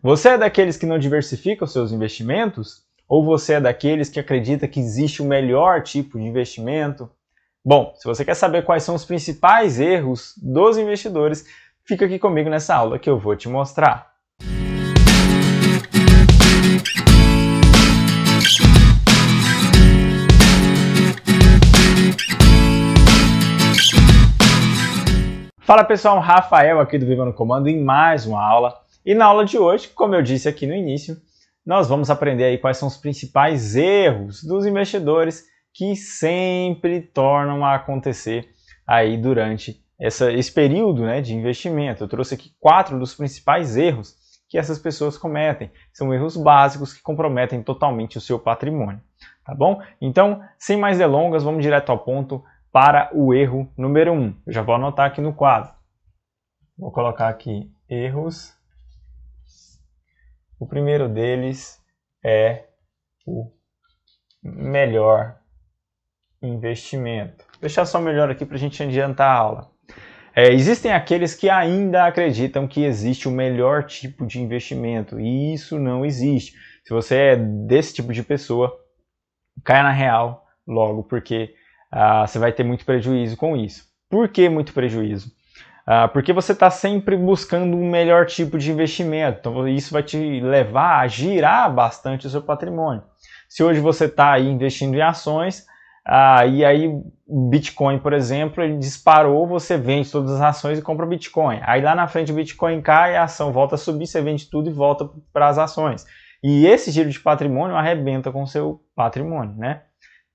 Você é daqueles que não diversificam seus investimentos? Ou você é daqueles que acredita que existe o melhor tipo de investimento? Bom, se você quer saber quais são os principais erros dos investidores, fica aqui comigo nessa aula que eu vou te mostrar. Fala pessoal, Rafael aqui do Viva no Comando em mais uma aula. E na aula de hoje, como eu disse aqui no início, nós vamos aprender aí quais são os principais erros dos investidores que sempre tornam a acontecer aí durante esse período, né, de investimento. Eu trouxe aqui 4 dos principais erros que essas pessoas cometem. São erros básicos que comprometem totalmente o seu patrimônio, tá bom? Então, sem mais delongas, vamos direto ao ponto para o erro número 1. Eu já vou anotar aqui no quadro. Vou colocar aqui erros. O primeiro deles é o melhor investimento. Vou deixar só melhor aqui para a gente adiantar a aula. Existem aqueles que ainda acreditam que existe o melhor tipo de investimento, e isso não existe. Se você é desse tipo de pessoa, caia na real logo, porque você vai ter muito prejuízo com isso. Por que muito prejuízo? Porque você está sempre buscando um melhor tipo de investimento. Então isso vai te levar a girar bastante o seu patrimônio. Se hoje você está aí investindo em ações, e aí o Bitcoin, por exemplo, ele disparou, você vende todas as ações e compra o Bitcoin. Aí lá na frente o Bitcoin cai, a ação volta a subir, você vende tudo e volta para as ações. E esse giro de patrimônio arrebenta com o seu patrimônio, né?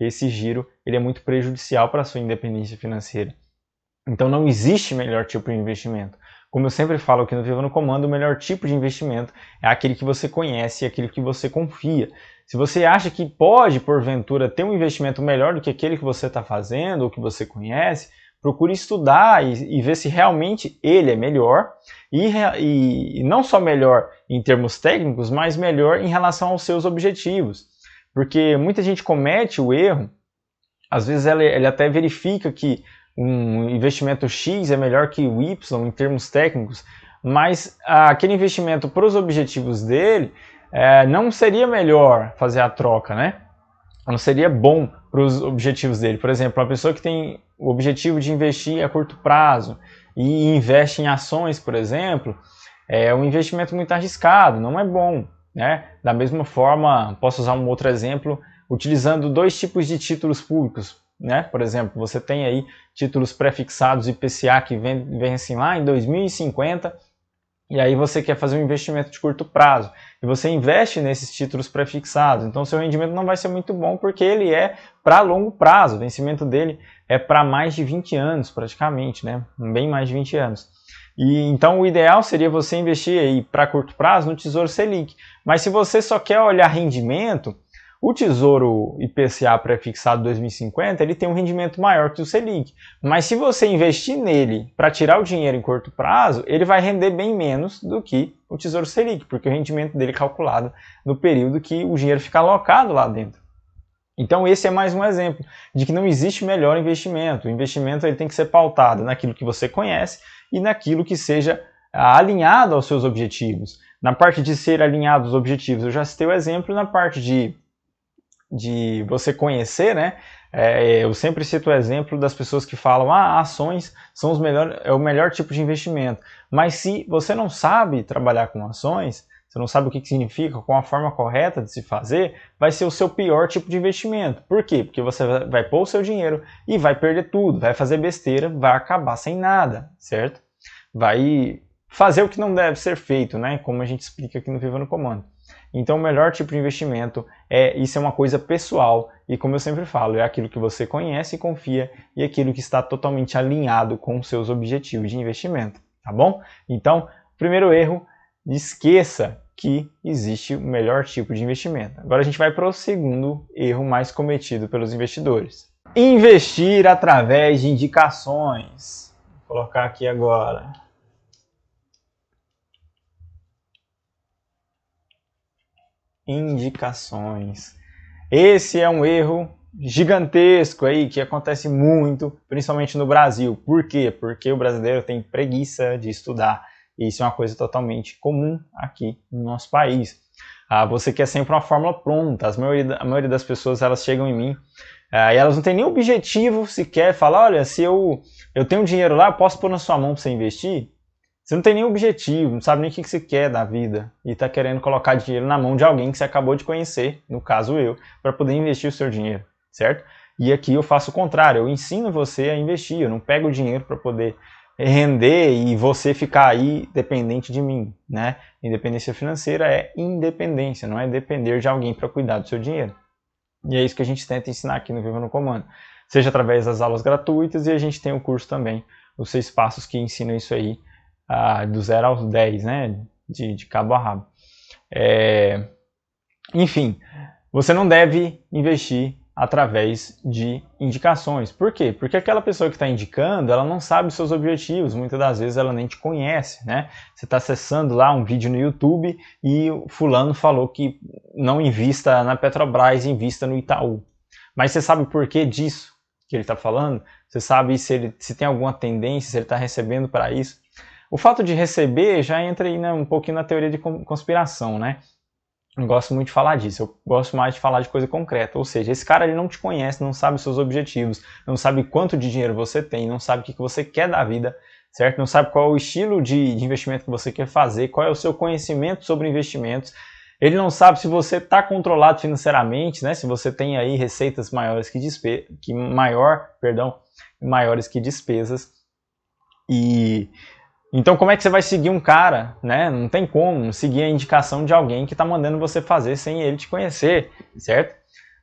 Esse giro ele é muito prejudicial para a sua independência financeira. Então não existe melhor tipo de investimento. Como eu sempre falo aqui no Viva no Comando, o melhor tipo de investimento é aquele que você conhece e aquele que você confia. Se você acha que pode, porventura, ter um investimento melhor do que aquele que você está fazendo ou que você conhece, procure estudar e ver se realmente ele é melhor e não só melhor em termos técnicos, mas melhor em relação aos seus objetivos. Porque muita gente comete o erro, às vezes ele até verifica que um investimento X é melhor que o Y em termos técnicos, mas aquele investimento para os objetivos dele não seria melhor fazer a troca, né? Não seria bom para os objetivos dele. Por exemplo, uma pessoa que tem o objetivo de investir a curto prazo e investe em ações, por exemplo, é um investimento muito arriscado, não é bom, né? Da mesma forma, posso usar um outro exemplo, utilizando 2 tipos de títulos públicos, né? Por exemplo, você tem aí títulos pré-fixados IPCA que vencem lá em 2050, e aí você quer fazer um investimento de curto prazo, e você investe nesses títulos pré-fixados, então seu rendimento não vai ser muito bom, porque ele é para longo prazo, o vencimento dele é para mais de 20 anos praticamente, né? Bem mais de 20 anos. E então o ideal seria você investir aí para curto prazo no Tesouro Selic. Mas se você só quer olhar rendimento, o Tesouro IPCA pré-fixado 2050, ele tem um rendimento maior que o Selic. Mas se você investir nele para tirar o dinheiro em curto prazo, ele vai render bem menos do que o Tesouro Selic, porque o rendimento dele é calculado no período que o dinheiro fica alocado lá dentro. Então esse é mais um exemplo de que não existe melhor investimento. O investimento ele tem que ser pautado naquilo que você conhece e naquilo que seja alinhado aos seus objetivos. Na parte de ser alinhado aos objetivos, eu já citei o exemplo. Na parte de você conhecer, né? Eu sempre cito o exemplo das pessoas que falam ações são o melhor tipo de investimento. Mas se você não sabe trabalhar com ações, você não sabe o que significa, com a forma correta de se fazer, vai ser o seu pior tipo de investimento. Por quê? Porque você vai pôr o seu dinheiro e vai perder tudo, vai fazer besteira, vai acabar sem nada, certo? Vai fazer o que não deve ser feito, né? Como a gente explica aqui no Viva no Comando. Então o melhor tipo de investimento isso é uma coisa pessoal e, como eu sempre falo, é aquilo que você conhece e confia e aquilo que está totalmente alinhado com os seus objetivos de investimento, tá bom? Então, primeiro erro, esqueça que existe o melhor tipo de investimento. Agora a gente vai para o segundo erro mais cometido pelos investidores. Investir através de indicações. Vou colocar aqui agora. Indicações. Esse é um erro gigantesco aí que acontece muito, principalmente no Brasil. Por quê? Porque o brasileiro tem preguiça de estudar. E isso é uma coisa totalmente comum aqui no nosso país. Você quer sempre uma fórmula pronta. A maioria das pessoas, elas chegam em mim e elas não têm nem objetivo sequer. Falar, olha, se eu tenho dinheiro lá, eu posso pôr na sua mão para você investir? Você não tem nenhum objetivo, não sabe nem o que você quer da vida e está querendo colocar dinheiro na mão de alguém que você acabou de conhecer, no caso eu, para poder investir o seu dinheiro, certo? E aqui eu faço o contrário, eu ensino você a investir, eu não pego o dinheiro para poder render e você ficar aí dependente de mim, né? Independência financeira é independência, não é depender de alguém para cuidar do seu dinheiro. E é isso que a gente tenta ensinar aqui no Viva no Comando, seja através das aulas gratuitas, e a gente tem o curso também, os 6 passos que ensinam isso aí, do 0 aos 10, né? De cabo a rabo. Enfim, você não deve investir através de indicações. Por quê? Porque aquela pessoa que está indicando, ela não sabe os seus objetivos, muitas das vezes ela nem te conhece, né? Você está acessando lá um vídeo no YouTube e o fulano falou que não invista na Petrobras, invista no Itaú. Mas você sabe por que disso que ele está falando? Você sabe se tem alguma tendência, se ele está recebendo para isso? O fato de receber já entra aí, né, um pouquinho na teoria de conspiração, né? Não gosto muito de falar disso, eu gosto mais de falar de coisa concreta. Ou seja, esse cara ele não te conhece, não sabe os seus objetivos, não sabe quanto de dinheiro você tem, não sabe o que você quer da vida, certo? Não sabe qual é o estilo de investimento que você quer fazer, qual é o seu conhecimento sobre investimentos. Ele não sabe se você está controlado financeiramente, né? Se você tem aí receitas maiores maiores que despesas. Então, como é que você vai seguir um cara, né? Não tem como seguir a indicação de alguém que está mandando você fazer sem ele te conhecer, certo?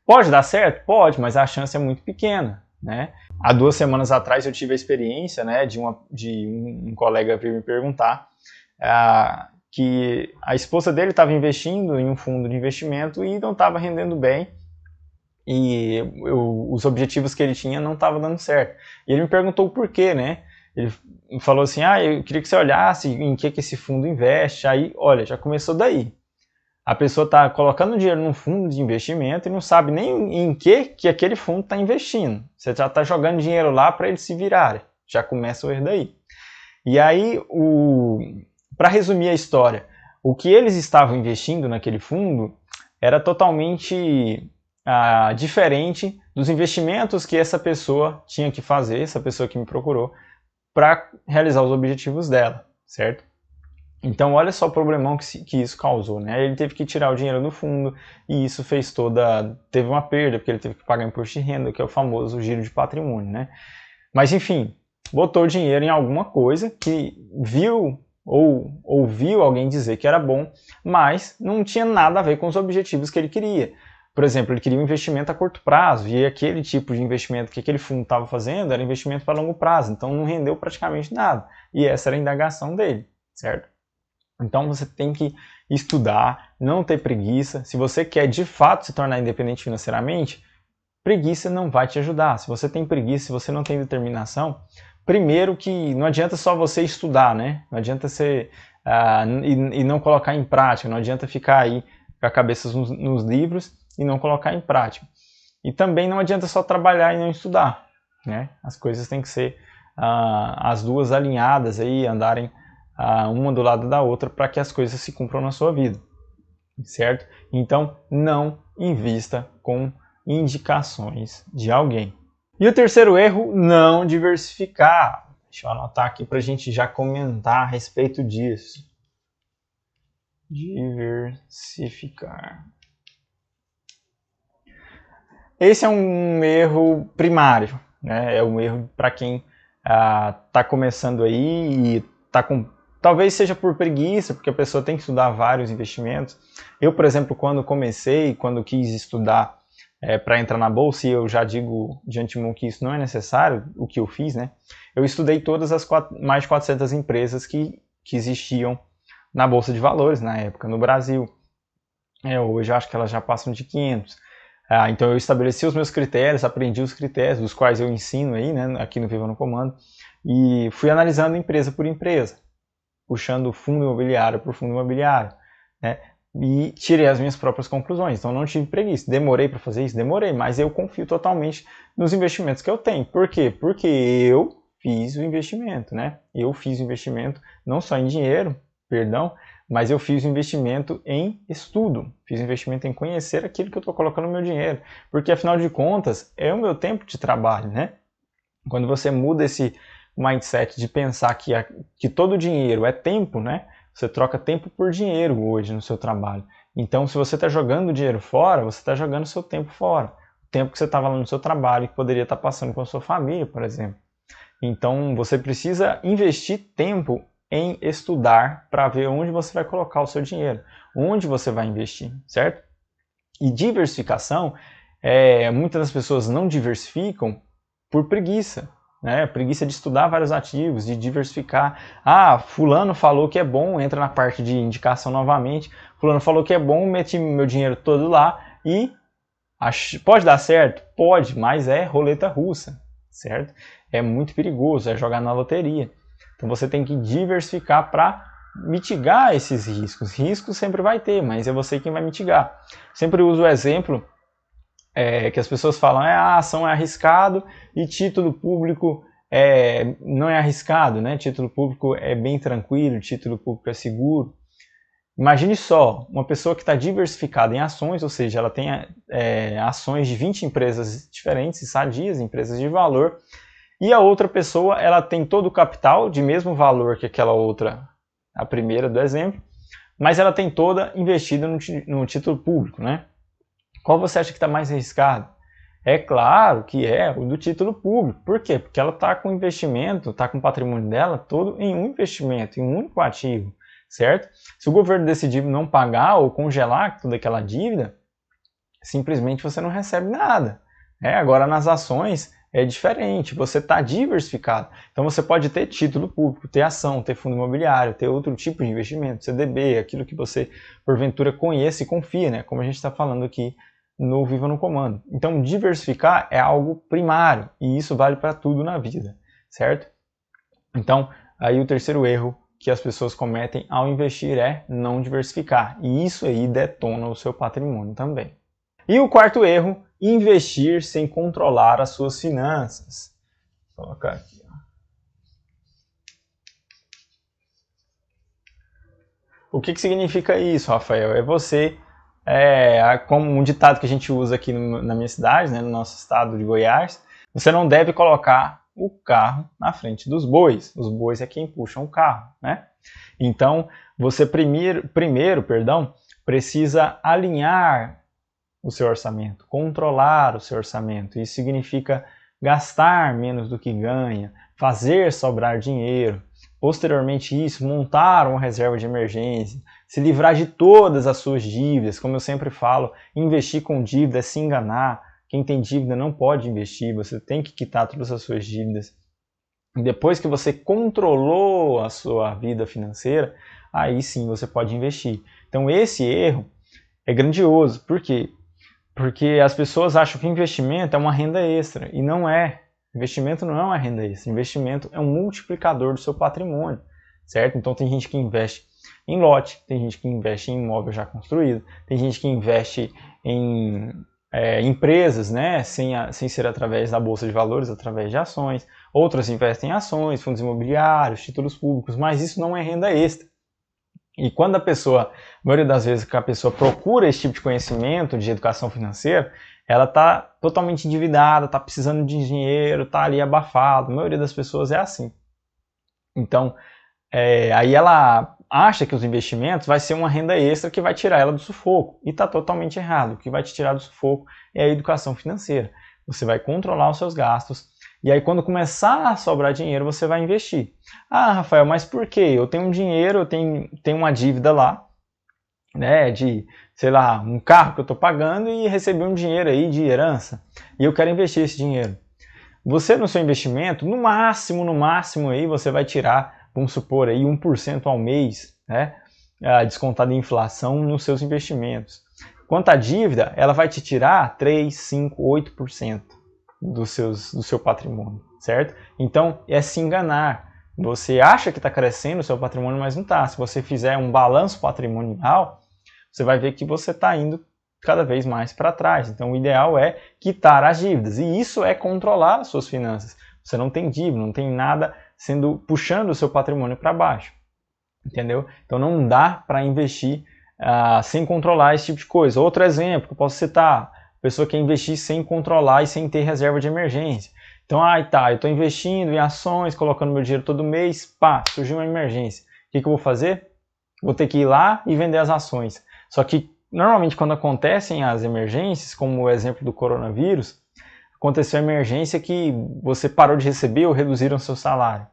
Pode dar certo? Pode, mas a chance é muito pequena, né? Há 2 semanas atrás eu tive a experiência, né, de um colega vir me perguntar que a esposa dele estava investindo em um fundo de investimento e não estava rendendo bem, e os objetivos que ele tinha não estavam dando certo. E ele me perguntou o porquê, né? Ele falou assim, eu queria que você olhasse em que esse fundo investe. Aí, olha, já começou daí. A pessoa está colocando dinheiro num fundo de investimento e não sabe nem em que aquele fundo está investindo. Você já está jogando dinheiro lá para eles se virarem. Já começa o erro daí. E aí, para resumir a história, o que eles estavam investindo naquele fundo era totalmente diferente dos investimentos que essa pessoa tinha que fazer, essa pessoa que me procurou, para realizar os objetivos dela, certo? Então olha só o problemão que isso causou, né? Ele teve que tirar o dinheiro do fundo e isso teve uma perda, porque ele teve que pagar imposto de renda, que é o famoso giro de patrimônio, né? Mas enfim, botou dinheiro em alguma coisa que viu ou ouviu alguém dizer que era bom, mas não tinha nada a ver com os objetivos que ele queria. Por exemplo, ele queria um investimento a curto prazo e aquele tipo de investimento que aquele fundo estava fazendo era investimento para longo prazo, então não rendeu praticamente nada. E essa era a indagação dele, certo? Então você tem que estudar, não ter preguiça. Se você quer de fato se tornar independente financeiramente, preguiça não vai te ajudar. Se você tem preguiça, se você não tem determinação, primeiro que não adianta só você estudar, né? Não adianta você e não colocar em prática, não adianta ficar aí com a cabeça nos livros e não colocar em prática. E também não adianta só trabalhar e não estudar, né? As coisas têm que ser as duas alinhadas aí, andarem uma do lado da outra para que as coisas se cumpram na sua vida, certo? Então não invista com indicações de alguém. E o terceiro erro, não diversificar. Deixa eu anotar aqui para a gente já comentar a respeito disso. Diversificar. Esse é um erro primário, né? É um erro para quem está começando aí e está com... Talvez seja por preguiça, porque a pessoa tem que estudar vários investimentos. Eu, por exemplo, quando quis estudar para entrar na bolsa, e eu já digo de antemão que isso não é necessário, o que eu fiz, né? Eu estudei todas as mais de 400 empresas que existiam na Bolsa de Valores na época, no Brasil. Hoje eu acho que elas já passam de 500. Então eu estabeleci os meus critérios, aprendi os critérios, dos quais eu ensino aí, né, aqui no Viva no Comando, e fui analisando empresa por empresa, puxando fundo imobiliário por fundo imobiliário, né, e tirei as minhas próprias conclusões. Então não tive preguiça. Demorei para fazer isso? Demorei, mas eu confio totalmente nos investimentos que eu tenho. Por quê? Porque eu fiz o investimento, né? Eu fiz o investimento não só em dinheiro, perdão, mas eu fiz o investimento em estudo, fiz o investimento em conhecer aquilo que eu estou colocando no meu dinheiro, porque afinal de contas é o meu tempo de trabalho, né? Quando você muda esse mindset de pensar que todo dinheiro é tempo, né? Você troca tempo por dinheiro hoje no seu trabalho. Então, se você está jogando dinheiro fora, você está jogando seu tempo fora. O tempo que você estava lá no seu trabalho, que poderia estar passando com a sua família, por exemplo. Então, você precisa investir tempo em estudar para ver onde você vai colocar o seu dinheiro, onde você vai investir, certo? E diversificação, muitas das pessoas não diversificam por preguiça, né? Preguiça de estudar vários ativos, de diversificar. Ah, fulano falou que é bom, entra na parte de indicação novamente. Fulano falou que é bom, meti meu dinheiro todo lá e pode dar certo? Pode, mas é roleta russa, certo? É muito perigoso, é jogar na loteria. Então você tem que diversificar para mitigar esses riscos. Riscos sempre vai ter, mas é você quem vai mitigar. Sempre uso o exemplo que as pessoas falam, a ação é arriscado e título público não é arriscado, né? Título público é bem tranquilo, título público é seguro. Imagine só, uma pessoa que está diversificada em ações, ou seja, ela tem ações de 20 empresas diferentes, sadias, empresas de valor, e a outra pessoa ela tem todo o capital de mesmo valor que aquela outra, a primeira do exemplo, mas ela tem toda investida no título público, né? Qual você acha que está mais arriscado? É claro que é o do título público. Por quê? Porque ela está com investimento, está com o patrimônio dela todo em um investimento, em um único ativo, certo? Se o governo decidir não pagar ou congelar toda aquela dívida, simplesmente você não recebe nada. Agora nas ações é diferente, você está diversificado. Então você pode ter título público, ter ação, ter fundo imobiliário, ter outro tipo de investimento, CDB, aquilo que você porventura conhece e confia, né? Como a gente está falando aqui no Viva no Comando. Então diversificar é algo primário e isso vale para tudo na vida, certo? Então aí o terceiro erro que as pessoas cometem ao investir é não diversificar e isso aí detona o seu patrimônio também. E o quarto erro, investir sem controlar as suas finanças. Vou colocar aqui. O que significa isso, Rafael? É você, como um ditado que a gente usa aqui na minha cidade, né, no nosso estado de Goiás, você não deve colocar o carro na frente dos bois. Os bois é quem puxa o carro, né? Então, você primeiro, precisa alinhar o seu orçamento, controlar o seu orçamento. Isso significa gastar menos do que ganha, fazer sobrar dinheiro. Posteriormente isso, montar uma reserva de emergência, se livrar de todas as suas dívidas. Como eu sempre falo, investir com dívida é se enganar. Quem tem dívida não pode investir, você tem que quitar todas as suas dívidas. Depois que você controlou a sua vida financeira, aí sim você pode investir. Então esse erro é grandioso. Por quê? Porque as pessoas acham que investimento é uma renda extra, e não é. Investimento não é uma renda extra, investimento é um multiplicador do seu patrimônio, certo? Então tem gente que investe em lote, tem gente que investe em imóvel já construído, tem gente que investe em empresas, né, sem ser através da Bolsa de Valores, através de ações, outras investem em ações, fundos imobiliários, títulos públicos, mas isso não é renda extra. E quando a maioria das vezes que a pessoa procura esse tipo de conhecimento de educação financeira, ela está totalmente endividada, está precisando de dinheiro, está ali abafada. A maioria das pessoas é assim. Então, aí ela acha que os investimentos vai ser uma renda extra que vai tirar ela do sufoco. E está totalmente errado. O que vai te tirar do sufoco é a educação financeira. Você vai controlar os seus gastos. E aí quando começar a sobrar dinheiro, você vai investir. Ah, Rafael, mas por quê? Eu tenho um dinheiro, eu tenho uma dívida lá, né, de, sei lá, um carro que eu estou pagando e recebi um dinheiro aí de herança. E eu quero investir esse dinheiro. Você no seu investimento, no máximo aí você vai tirar, vamos supor aí 1% ao mês, né, descontado em inflação nos seus investimentos. Quanto à dívida, ela vai te tirar 3, 5, 8%. Do seu patrimônio, certo? Então, é se enganar. Você acha que está crescendo o seu patrimônio, mas não está. Se você fizer um balanço patrimonial, você vai ver que você está indo cada vez mais para trás. Então, o ideal é quitar as dívidas. E isso é controlar as suas finanças. Você não tem dívida, não tem nada puxando o seu patrimônio para baixo. Entendeu? Então não dá para investir sem controlar esse tipo de coisa. Outro exemplo que eu posso citar, a pessoa quer investir sem controlar e sem ter reserva de emergência. Então, eu estou investindo em ações, colocando meu dinheiro todo mês, pá, surgiu uma emergência. O que eu vou fazer? Vou ter que ir lá e vender as ações. Só que, normalmente, quando acontecem as emergências, como o exemplo do coronavírus, aconteceu a emergência que você parou de receber ou reduziram seu salário.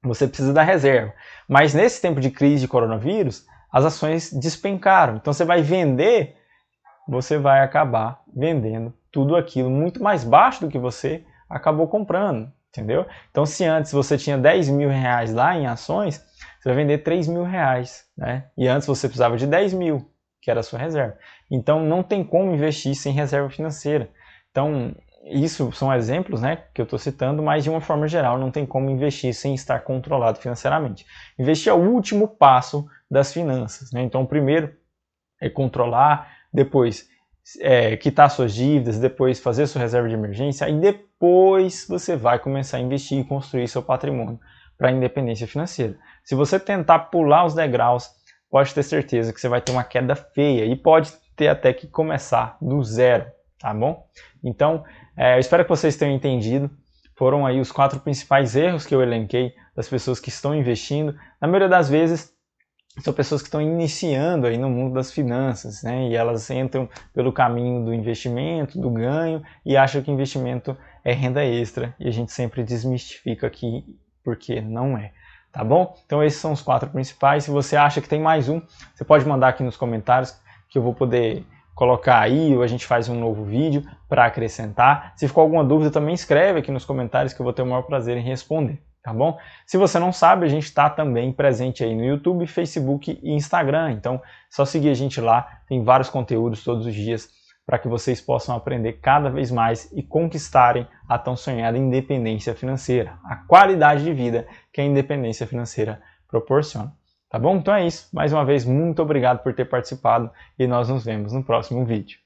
Você precisa da reserva. Mas nesse tempo de crise de coronavírus, as ações despencaram. Então você vai vender, você vai acabar vendendo tudo aquilo muito mais baixo do que você acabou comprando, entendeu? Então se antes você tinha 10 mil reais lá em ações, você vai vender 3 mil reais, né? E antes você precisava de 10 mil, que era a sua reserva. Então não tem como investir sem reserva financeira. Então isso são exemplos, né, que eu estou citando, mas de uma forma geral não tem como investir sem estar controlado financeiramente. Investir é o último passo das finanças, né? Então o primeiro é controlar, depois quitar suas dívidas, depois fazer sua reserva de emergência, e depois você vai começar a investir e construir seu patrimônio para a independência financeira. Se você tentar pular os degraus, pode ter certeza que você vai ter uma queda feia e pode ter até que começar do zero, tá bom? Então, eu espero que vocês tenham entendido. Foram aí os 4 principais erros que eu elenquei das pessoas que estão investindo. Na maioria das vezes, são pessoas que estão iniciando aí no mundo das finanças, né? E elas entram pelo caminho do investimento, do ganho, e acham que investimento é renda extra. E a gente sempre desmistifica aqui porque não é, tá bom? Então esses são os 4 principais. Se você acha que tem mais um, você pode mandar aqui nos comentários que eu vou poder colocar aí, ou a gente faz um novo vídeo para acrescentar. Se ficou alguma dúvida, também escreve aqui nos comentários que eu vou ter o maior prazer em responder. Tá bom? Se você não sabe, a gente está também presente aí no YouTube, Facebook e Instagram. Então, é só seguir a gente lá. Tem vários conteúdos todos os dias para que vocês possam aprender cada vez mais e conquistarem a tão sonhada independência financeira, a qualidade de vida que a independência financeira proporciona. Tá bom? Então é isso. Mais uma vez, muito obrigado por ter participado e nós nos vemos no próximo vídeo.